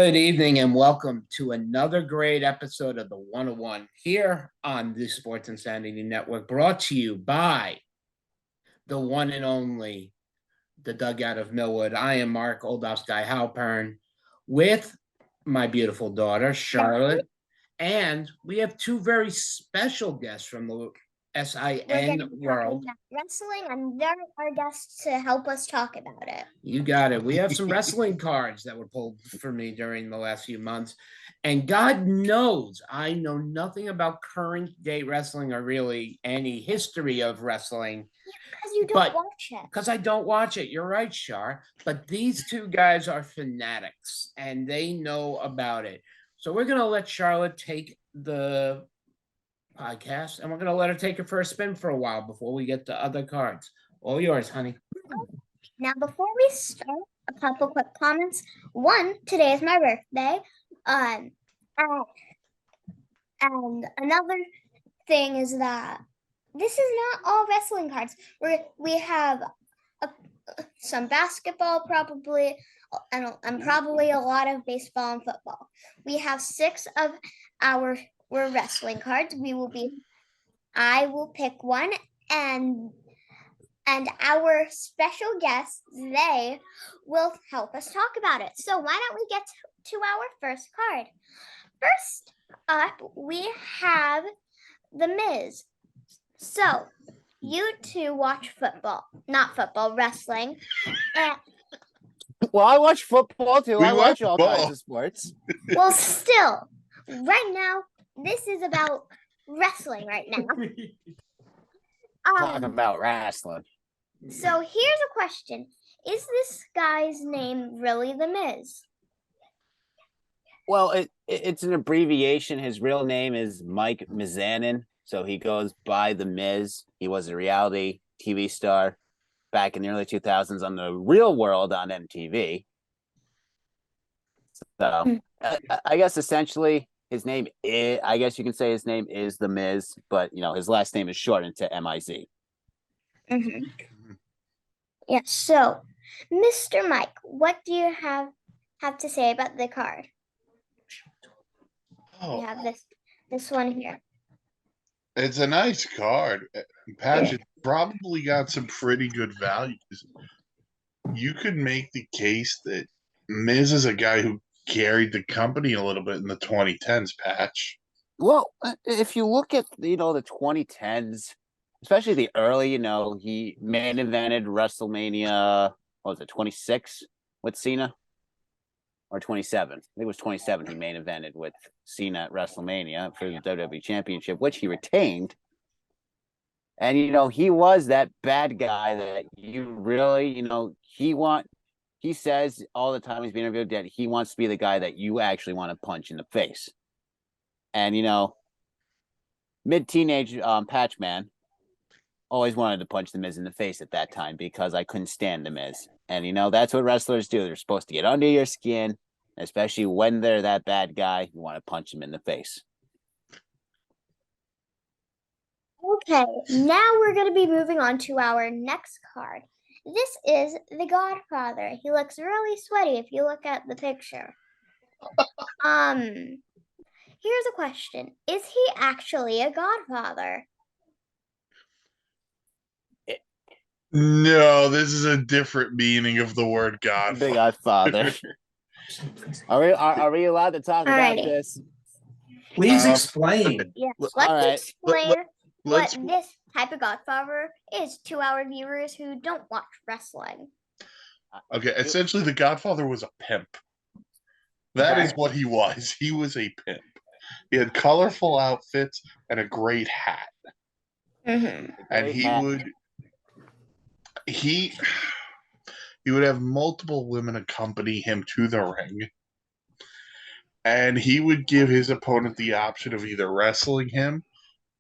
Good evening and welcome to another great episode of the 101 here on the Sports Insanity Network, brought to you by the one and only the Dugout of Millwood. I am Mark Oldhouse Guy Halpern with my beautiful daughter, Charlotte, and we have two very special guests from the SIN world. Wrestling, and they're our guests to help us talk about it. You got it. We have some wrestling cards that were pulled for me during the last few months. And God knows I know nothing about current day wrestling or really any history of wrestling. Because you don't watch it. Because I don't watch it. You're right, Shar. But these two guys are fanatics and they know about it. So we're going to let Charlotte take the podcast and we're going to let her take it for a spin for a while before we get to other cards. All yours, honey. Now, before we start, a couple quick comments. One, today is my birthday. And another thing is that this is not all wrestling cards. We have some basketball, probably, and probably a lot of baseball and football. We have 6 of our wrestling cards. I will pick one, and our special guests, they will help us talk about it. So why don't we get to our first card? First up, we have The Miz. So you two watch wrestling. Well, I watch football too. I watch all football. kinds of sports. Well, still, right now, this is about wrestling right now. Talking about wrestling. So here's a question. Is this guy's name really The Miz? Well, it's an abbreviation. His real name is Mike Mizanin, so he goes by The Miz. He was a reality TV star back in the early 2000s on The Real World on MTV. So I guess essentially his name is, I guess you can say his name is The Miz, but his last name is shortened to M-I-Z. Mm-hmm. Yeah, so Mr. Mike, what do you have to say about the card? We have this one here. It's a nice card. Patch, it's probably got some pretty good values. You could make the case that Miz is a guy who carried the company a little bit in the 2010s, Patch. Well, if you look at the 2010s, especially the early, he main evented WrestleMania. What was it, 26 with Cena, or 27? I think it was 27. He main evented with Cena at WrestleMania for the WWE Championship, which he retained. And he was that bad guy that you really, he says all the time he's being interviewed that he wants to be the guy that you actually want to punch in the face. And mid-teenage Patch-Man always wanted to punch The Miz in the face at that time because I couldn't stand The Miz. And that's what wrestlers do. They're supposed to get under your skin, especially when they're that bad guy. You want to punch him in the face. Okay, now we're going to be moving on to our next card. This is The Godfather. He looks really sweaty if you look at the picture. Here's a question. Is he actually a godfather? No, this is a different meaning of the word Godfather. The Godfather. Are we allowed to talk about this? Please explain. Yes, All right. explain what this type of godfather is to our viewers who don't watch wrestling. Okay, essentially the Godfather was a pimp. That is what he was. He was a pimp. He had colorful outfits and a great hat. Mm-hmm. And he would have multiple women accompany him to the ring. And he would give his opponent the option of either wrestling him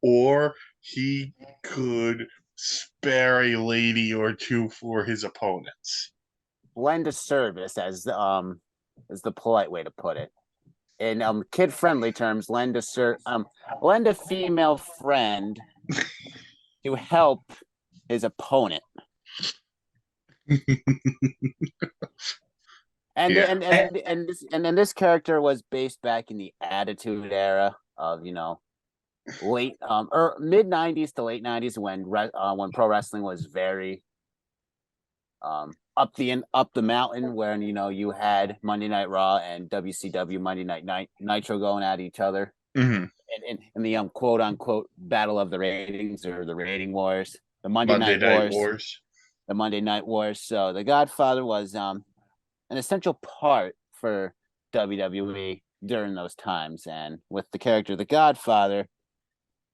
or he could spare a lady or two for his opponents. Lend a service, as the polite way to put it. In kid-friendly terms, lend a female friend to help his opponent. And Yeah. and then this character was based back in the Attitude Era of late or mid '90s to late '90s when pro wrestling was very up the mountain, when you had Monday Night Raw and WCW Monday Night Nitro going at each other. Hmm. In the quote unquote battle of the ratings, or the rating wars, the Monday Monday Night Night Wars, Wars. the Monday Night Wars. So the Godfather was an essential part for WWE during those times, and with the character of the Godfather,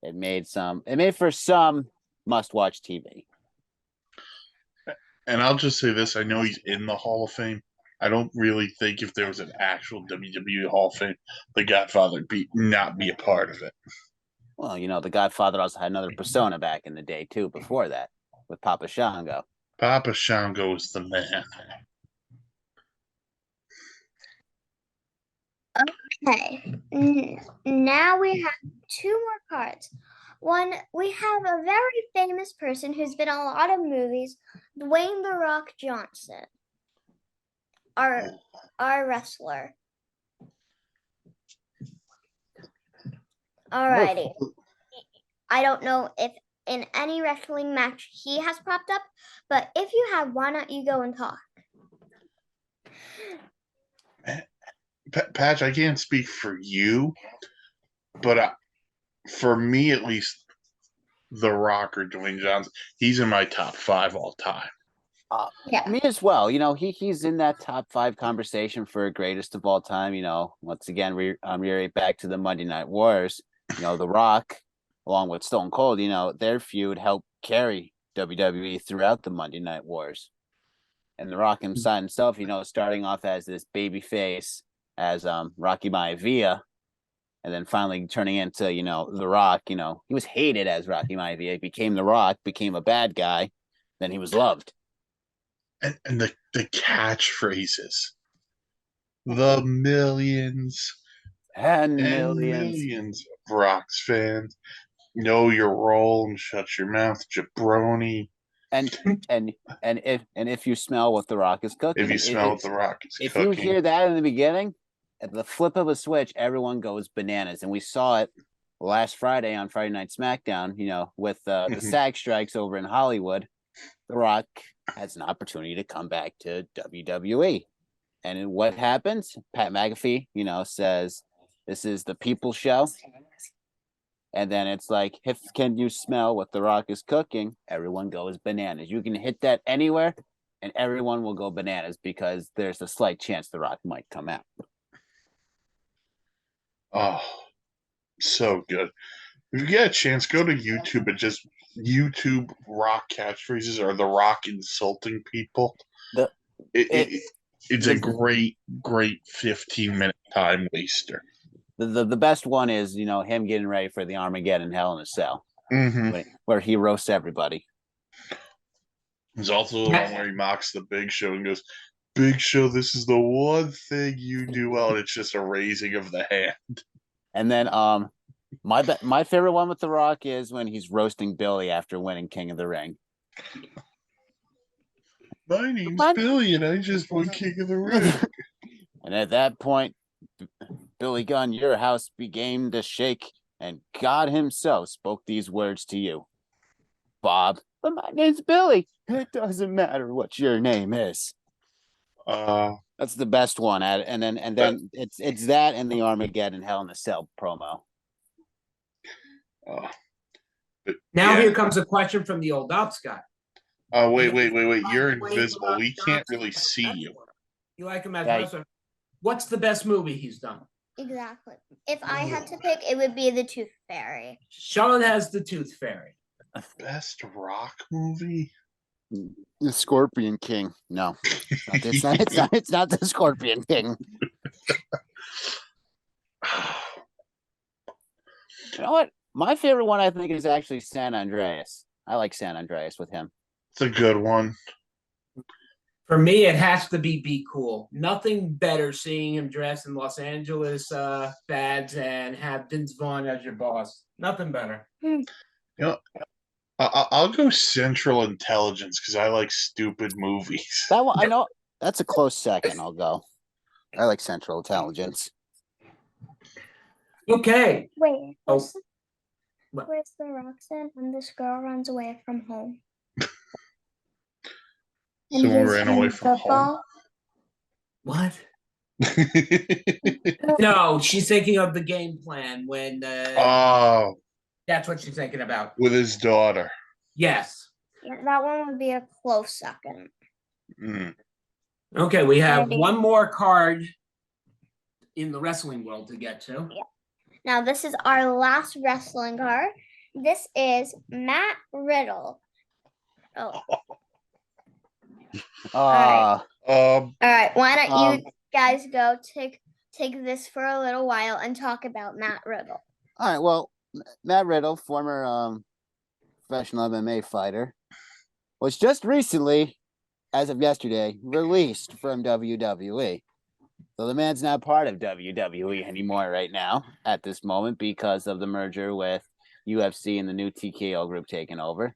it made for some must-watch TV. And I'll just say this: I know he's in the Hall of Fame. I don't really think if there was an actual WWE Hall of Fame, the Godfather would not be a part of it. Well, the Godfather also had another persona back in the day too. Before that, with Papa Shango. Papa Shango is the man. Okay. Now we have two more cards. One, we have a very famous person who's been in a lot of movies, Dwayne "The Rock" Johnson, our wrestler. Alrighty. I don't know if in any wrestling match he has popped up, but if you have, why not you go and talk? Patch, I can't speak for you, but for me at least, The Rock or Dwayne Johnson, he's in my top 5 all time. Yeah. Me as well. He's in that top 5 conversation for greatest of all time. Once again, we're back to the Monday Night Wars. The Rock, along with Stone Cold, their feud helped carry WWE throughout the Monday Night Wars. And The Rock himself, starting off as this baby face, as Rocky Maivia, and then finally turning into, The Rock. He was hated as Rocky Maivia. He became The Rock, became a bad guy, then he was loved. And the catchphrases. The millions and millions of Rock's fans. Know your role and shut your mouth, jabroni. And if you smell what The Rock is cooking, If you smell what The Rock is if cooking, you hear that in the beginning, at the flip of a switch, everyone goes bananas. And we saw it last Friday on Friday Night SmackDown. With the SAG strikes over in Hollywood, The Rock has an opportunity to come back to WWE. And what happens? Pat McAfee, says this is the People Show. And then it's like, can you smell what The Rock is cooking? Everyone goes bananas. You can hit that anywhere, and everyone will go bananas because there's a slight chance The Rock might come out. Oh, so good. If you get a chance, go to YouTube and just YouTube Rock catchphrases or The Rock insulting people. It's a great 15-minute time waster. The best one is, him getting ready for the Armageddon Hell in a Cell, where he roasts everybody. There's also the one where he mocks the Big Show and goes, "Big Show, this is the one thing you do well," and it's just a raising of the hand. And then my favorite one with The Rock is when he's roasting Billy after winning King of the Ring. My name's Billy, and I just won King of the Ring. And at that point, Billy Gunn, your house began to shake, and God himself spoke these words to you. Bob, but my name's Billy. It doesn't matter what your name is. That's the best one. And then it's that and the Armageddon Hell in a Cell promo. Here comes a question from the old ops guy. Wait. You're invisible. We can't really see you. You like him as wrestler? What's the best movie he's done? Exactly. If I had to pick, it would be The Tooth Fairy. Sean has The Tooth Fairy. Best Rock movie? The Scorpion King. No, it's not the Scorpion King. You know what? My favorite one, I think, is actually San Andreas. I like San Andreas with him. It's a good one. For me, it has to be Cool. Nothing better seeing him dressed in Los Angeles fads and have Vince Vaughn as your boss. Nothing better. I'll go Central Intelligence because I like stupid movies. That one, I know. That's a close second. I'll go. I like Central Intelligence. Okay. Wait, Oh. What? where's the Roxanne when this girl runs away from home? And Someone he's ran away in from home. What? No, she's thinking of the game plan when Oh, that's what she's thinking about. with his daughter. Yes. Yeah, that one would be a close second. Mm. Okay, we have Ready. one more card in the wrestling world to get to. Yeah. Now, this is our last wrestling card. This is Matt Riddle. Oh, Uh, all right. Why don't Um, you guys go take this for a little while and talk about Matt Riddle? all right. Well, Matt Riddle, former professional MMA fighter, was just recently, as of yesterday, released from WWE. So the man's not part of WWE anymore right now at this moment because of the merger with UFC and the new TKO group taking over.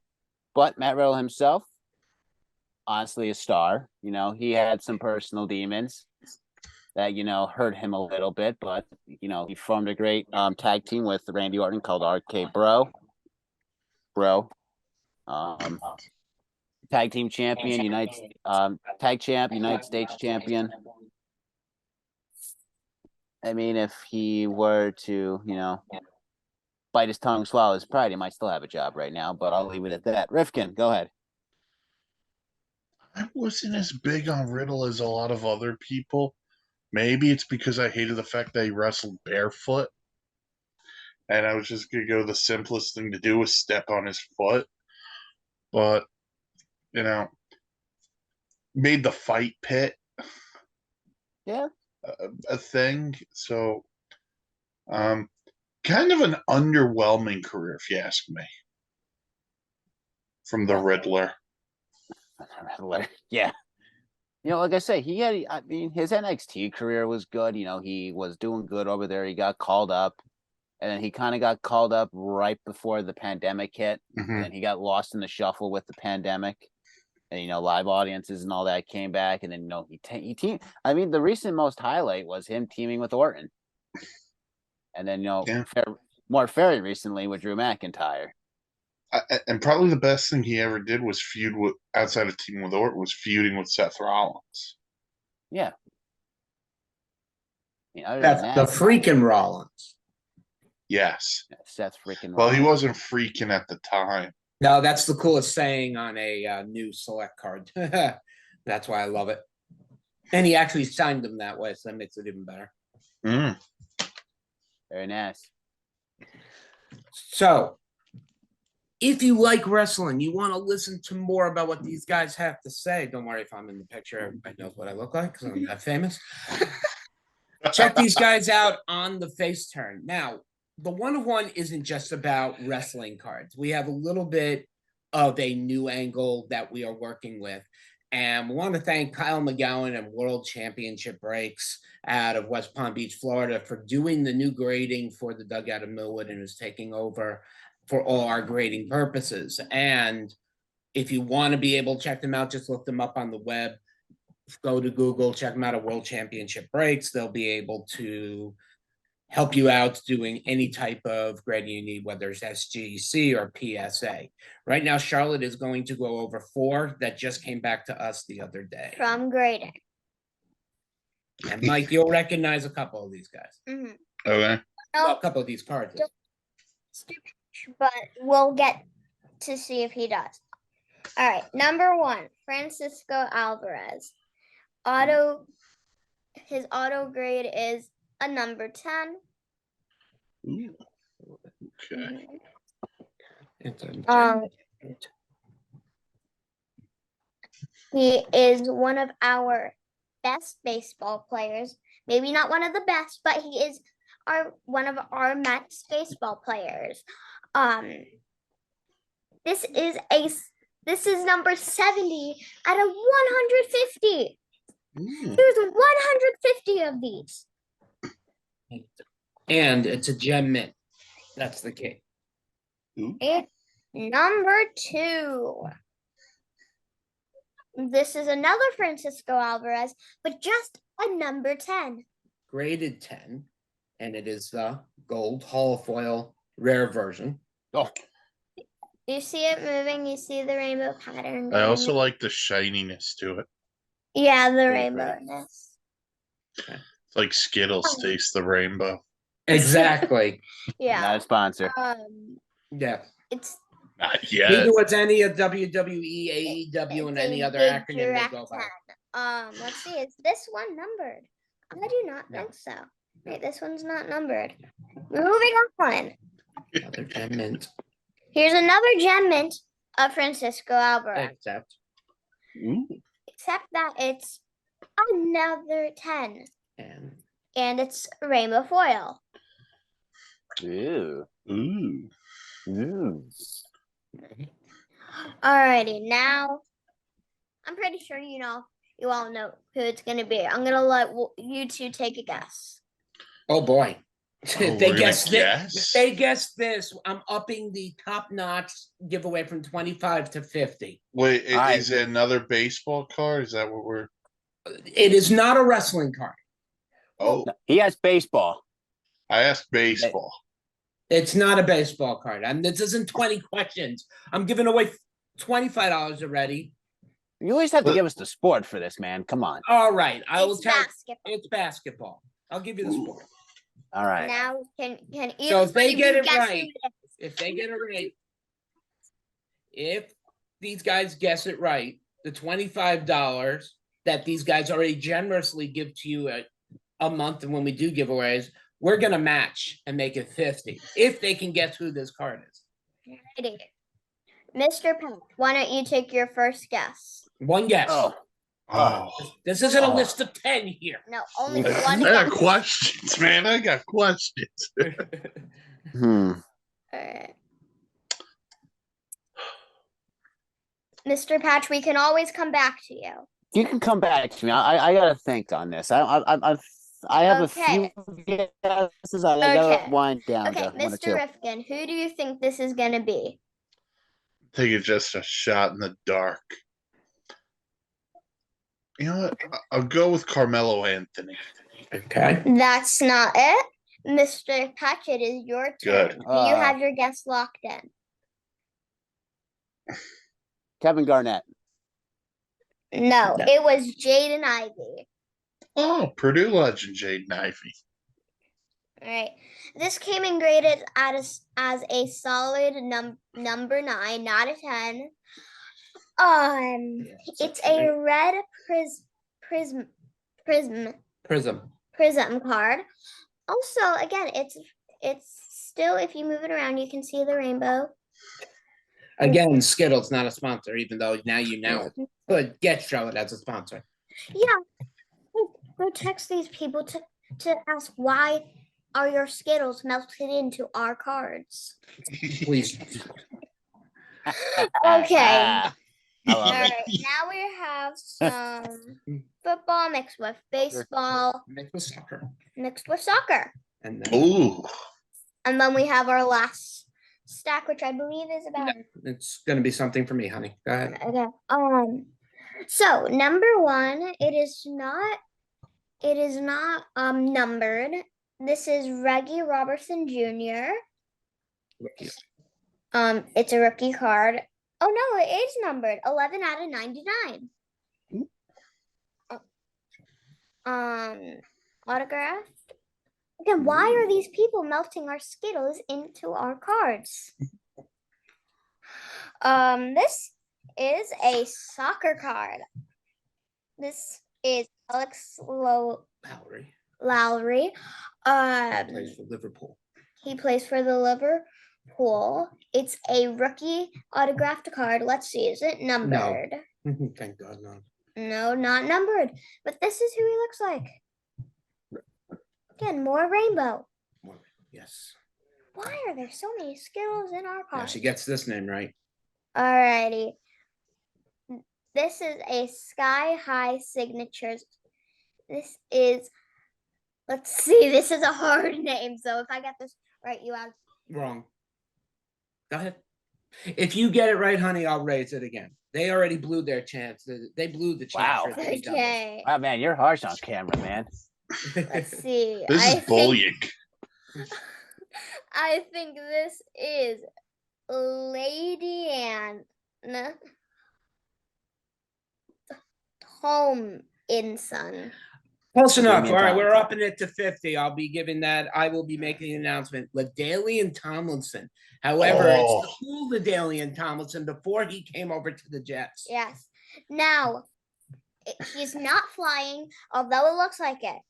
But Matt Riddle himself, honestly, a star. You know, he had some personal demons that, you know, hurt him a little bit, but, you know, he formed a great tag team with Randy Orton called RK Bro. Tag team champion, tag champ, United States champion. I mean, if he were to, you know, bite his tongue, swallow his pride, he might still have a job right now, but I'll leave it at that. Rifkin, go ahead. I wasn't as big on Riddle as a lot of other people. Maybe it's because I hated the fact that he wrestled barefoot. And I was just going to go the simplest thing to do was step on his foot. But, you know, made the fight pit Yeah. a thing. So, kind of an underwhelming career, if you ask me, from the Riddler. Yeah. You know, like I say, I mean, his NXT career was good. You know, he was doing good over there. He got called up, and then he kind of got called up right before the pandemic hit. Mhm. And then he got lost in the shuffle with the pandemic. And, you know, live audiences and all that came back. And then, you know, he teamed. I mean, the recent most highlight was him teaming with Orton. And then, you know, Yeah. very recently with Drew McIntyre. And probably the best thing he ever did was feud with, outside of teaming with Orton, was feuding with Seth Rollins. Yeah. I mean, other That's than the that, freaking Rollins. Yes. Seth freaking Well, he Rollins. wasn't freaking at the time. No, that's the coolest saying on a new select card. That's why I love it. And he actually signed them that way, so that makes it even better. Mm. Very nice. So, if you like wrestling, you want to listen to more about what these guys have to say. Don't worry if I'm in the picture. Everybody knows what I look like because I'm that famous. Check these guys out on the Face Turn. Now, the 101 isn't just about wrestling cards. We have a little bit of a new angle that we are working with. And we want to thank Kyle McGowan and World Championship Breaks out of West Palm Beach, Florida, for doing the new grading for the Dugout of Millwood and who's taking over for all our grading purposes. And if you want to be able to check them out, just look them up on the web. Go to Google, check them out at World Championship Breaks. They'll be able to help you out doing any type of grading you need, whether it's SGC or PSA. Right now, Charlotte is going to go over 4 that just came back to us the other day. From grading. And Mike, you'll recognize a couple of these guys. Mm-hmm. Okay. Well, a couple of these cards. But we'll get to see if he does. All right, number 1, Francisco Alvarez. His auto grade is a number 10. Ooh. Okay. He is one of our best baseball players. Maybe not one of the best, but he is one of our Mets baseball players. This is number 70 out of 150. There's 150 of these. And it's a gem mint. That's the key. And number 2. This is another Francisco Alvarez, but just a number 10. Graded 10, and it is the gold holofoil rare version. Oh, You see it moving, you see the rainbow pattern. I and also like the shininess to it. yeah, the Very rainbowness. It's like Skittles taste the rainbow. Exactly. Yeah. not a sponsor. Yeah. It's Not yet. Neither was any of WWE, AEW, and it's any a other big acronym they direct go by. 10. Let's see, is this one numbered? I do not No. think so. Wait, this one's not numbered. Moving on. Another 10 mint. Here's another gem mint of Francisco Alvarez. Except Except that it's another 10. and it's rainbow foil. Ew. Ooh. Ew. Alrighty, now I'm pretty sure you all know who it's gonna be. I'm gonna let you two take a guess. oh boy. Oh, If they we're guess gonna this, guess? if they guess this, I'm upping the top notch giveaway from 25 to 50. Wait, Alright. is it another baseball card? Is that what we're? It is not a wrestling card. Oh, He has baseball. I asked baseball. It's not a baseball card. This isn't 20 questions. I'm giving away $25 already. You always have to But- give us the sport for this, man. Come on. All right. I will It's tell basketball. it's basketball. I'll give you the sport. All right. Now can So if they either get of you it guess right, who it is? If they get it right, if these guys guess it right, the $25 that these guys already generously give to you a month, and when we do giveaways, we're gonna match and make it 50 if they can guess who this card is. Alrighty. Mr. Pat, why don't you take your first guess? One guess. Oh, Oh, This isn't a Oh. list of 10 here. No, only I one I got guess. questions, man. I got questions. Alright. Mr. Patch, we can always come back to you. You can come back to me. I gotta think on this. I have Okay. a few guesses. I gotta Okay. wind down Okay, to one or Mr. two. Rifkin, who do you think this is gonna be? I think it's just a shot in the dark. You know what? I'll go with Carmelo Anthony. Okay. That's not it. Mr. Patch, it is your turn. Good. Do you have your guess locked in? Kevin Garnett. No, No. it was Jaden Ivey. Oh, Purdue legend Jaden Ivey. All right. This came in graded as a solid number 9, not a 10. It's a red prism card. Also, again, it's still, if you move it around, you can see the rainbow. Again, Skittles not a sponsor, even though now you know. But get Charlotte as a sponsor. Yeah. Go text these people to ask why are your Skittles melted into our cards. Please. Okay. I All love it. right. Now we have some football mixed with baseball, Mixed with soccer. mixed with soccer. And then Ooh. And then we have our last stack, which I believe is about it's gonna be something for me, honey. Go ahead. okay. So number 1, it is not numbered. This is Reggie Robertson Jr. It's a rookie card. Oh no, it is numbered 11 out of 99. Autographed. Again, why are these people melting our Skittles into our cards? This is a soccer card. This is Alex Lowry Lowry. plays for Liverpool. He plays for the Liverpool. It's a rookie autographed card. Let's see, is it numbered? Thank God, no. No, not numbered. But this is who he looks like. Again, more rainbow. Yes. Why are there so many Skittles in our Yeah, cards? she gets this name right. Alrighty. This is a Sky High Signatures. This is, let's see, this is a hard name. So if I get this right, you have. Wrong. Go ahead. If you get it right, honey, I'll raise it again. They already blew their chance. They blew the chance. Wow. For it to be doubles. Okay. Wow, man, you're harsh on camera, man. Let's see. This is think bullying. I think this is Lady Anne Home in Sun. Close enough. Damian All right, we're Tomlinson. upping it to 50. I'll be giving that. I will be making an announcement. LaDainian Tomlinson. However, it's the cool LaDainian Tomlinson before he came over to the Jets. Yes. Now, he's not flying, although it looks like it.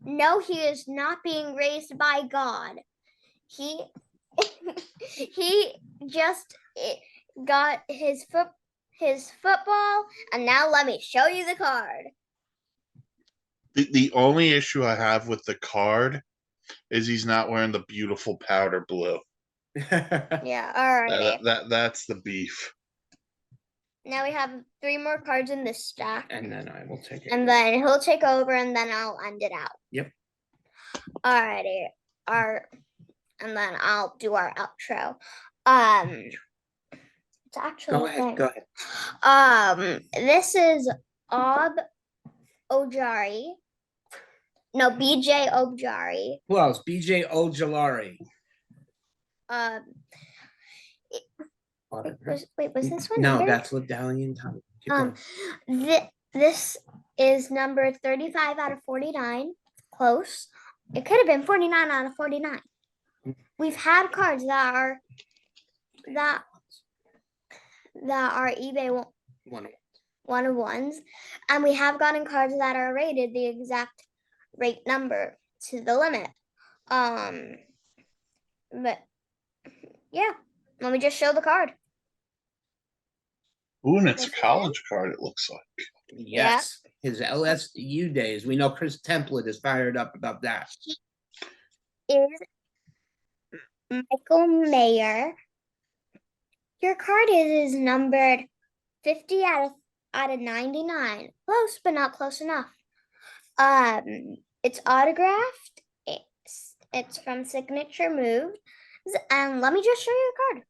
No, he is not being raised by God. He just got his football, and now let me show you the card. The only issue I have with the card is he's not wearing the beautiful powder blue. Yeah, all right. That's the beef. Now we have 3 more cards in this stack. And then I will take it. And then he'll take over, and then I'll end it out. Yep. Alrighty. And then I'll do our outro. It's actually Go ahead. This is Ob Ojari. No, BJ Ojari. Who else? BJ Ojolari. Was this one? No, numbered? that's LaDainian Tomlinson. This is number 35 out of 49. Close. It could have been 49 out of 49. We've had cards that are eBay one of ones, and we have gotten cards that are rated the exact rate number to the limit. But yeah, let me just show the card. Ooh, and it's a college card, it looks like. Yes. His LSU days. We know Chris Template is fired up about that. Is Michael Mayer. Your card is numbered 50 out of 99. Close, but not close enough. It's autographed. It's from Signature Moves. And let me just show you the card.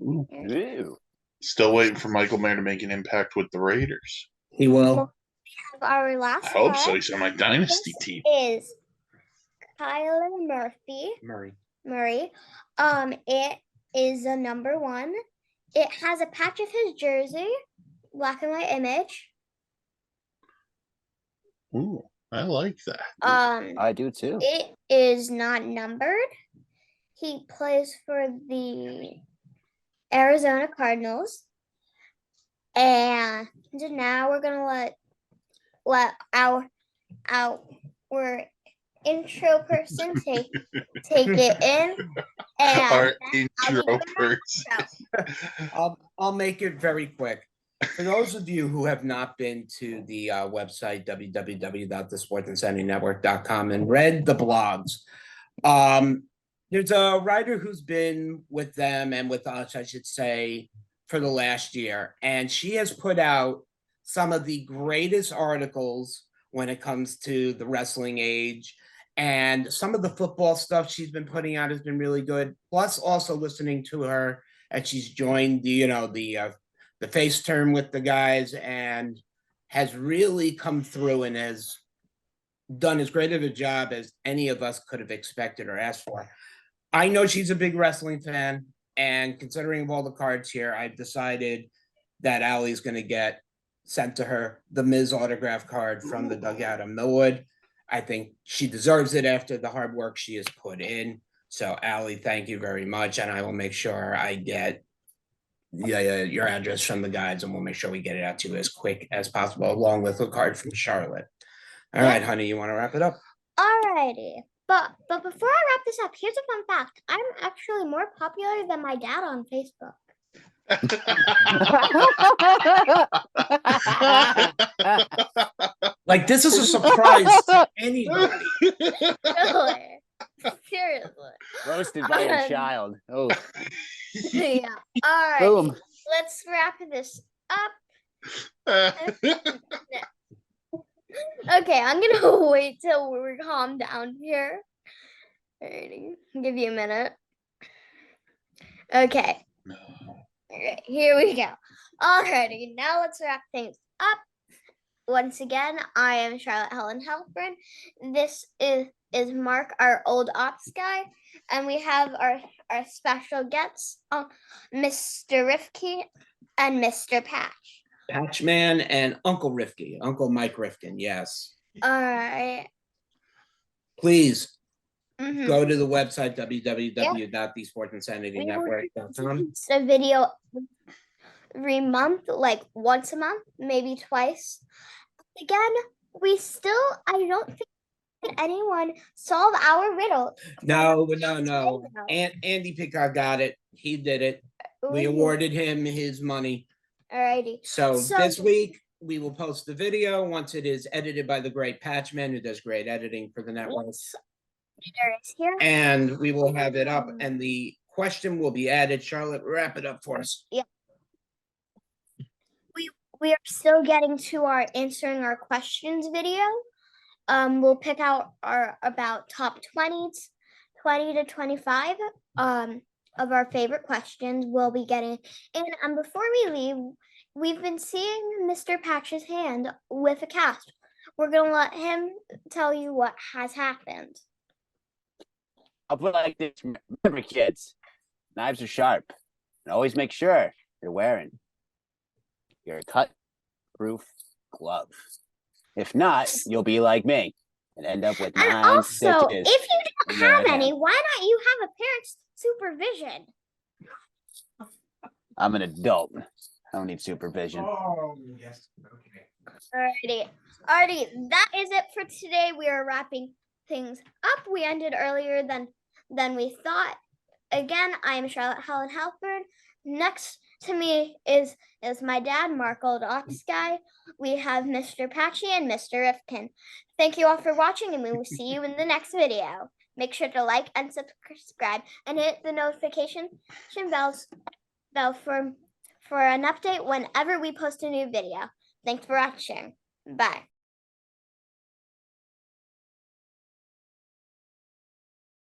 Ooh. Still waiting for Michael Mayer to make an impact with the Raiders. He will. We have our last I hope so. card. He's on my dynasty team. Is Kyler Murray. It is a number 1. It has a patch of his jersey, black and white image. Ooh, I like that. I do too. It is not numbered. He plays for the Arizona Cardinals. And now we're gonna let our intro person take it in. And Our intro person. I'll make it very quick. For those of you who have not been to the website www.thesportsinsanitynetwork.com and read the blogs, there's a writer who's been with them and with us, I should say, for the last year, and she has put out some of the greatest articles when it comes to the wrestling age, and some of the football stuff she's been putting out has been really good. Plus, also listening to her as she's joined the face turn with the guys and has really come through and has done as great of a job as any of us could have expected or asked for. I know she's a big wrestling fan, and considering all the cards here, I've decided that Allie's going to get sent to her the Miz autograph card from the Dugout of Millwood. I think she deserves it after the hard work she has put in. So, Allie, thank you very much, and I will make sure I get your address from the guys, and we'll make sure we get it out to you as quick as possible, along with a card from Charlotte. All right, honey, you want to wrap it up? All righty. But before I wrap this up, here's a fun fact. I'm actually more popular than my dad on Facebook. Like, this is a surprise to anybody. Really? Seriously. Roasted by a child. Oh, Yeah. All right. boom. Let's wrap this up. Okay, I'm gonna wait till we're calm down here. Alrighty, give you a minute. Okay. Alright, here we go. Alrighty, now let's wrap things up. Once again, I am Charlotte Helen Halpern. This is Mark, our old ops guy, and we have our special guests, Mr. Rifkin and Mr. Patch. Patch-Man and Uncle Mike Rifkin, yes. All right. Please Mhm. go to the website www.thesportsinsanitynetwork.com. It's a video every month, like once a month, maybe twice. Again, I don't think anyone solve our riddle. No. Andy Pickard got it. He did it. We awarded him his money. Alrighty. So this week we will post the video once it is edited by the great Patchman, who does great editing for the network. There is here. And we will have it up, and the question will be added. Charlotte, wrap it up for us. Yeah. We are still getting to our answering our questions video. We'll pick out our about top 20 to 25 of our favorite questions we'll be getting. And before we leave, we've been seeing Mr. Patch's hand with a cast. We're gonna let him tell you what has happened. I'll put it like this. Remember, kids, knives are sharp. And always make sure you're wearing your cut-proof glove. If not, you'll be like me and end up with 9 And also, stitches if you don't in your have hand. any, why not you have a parent's supervision? I'm an adult. I don't need supervision. Oh, yes. Okay. Alrighty, that is it for today. We are wrapping things up. We ended earlier than we thought. Again, I am Charlotte Helen Halpern. Next to me is my dad, Mark Old Ops Guy. We have Mr. Patchy and Mr. Rifkin. Thank you all for watching, and we will see you in the next video. Make sure to like and subscribe and hit the notification bell for an update whenever we post a new video. Thanks for watching. Bye.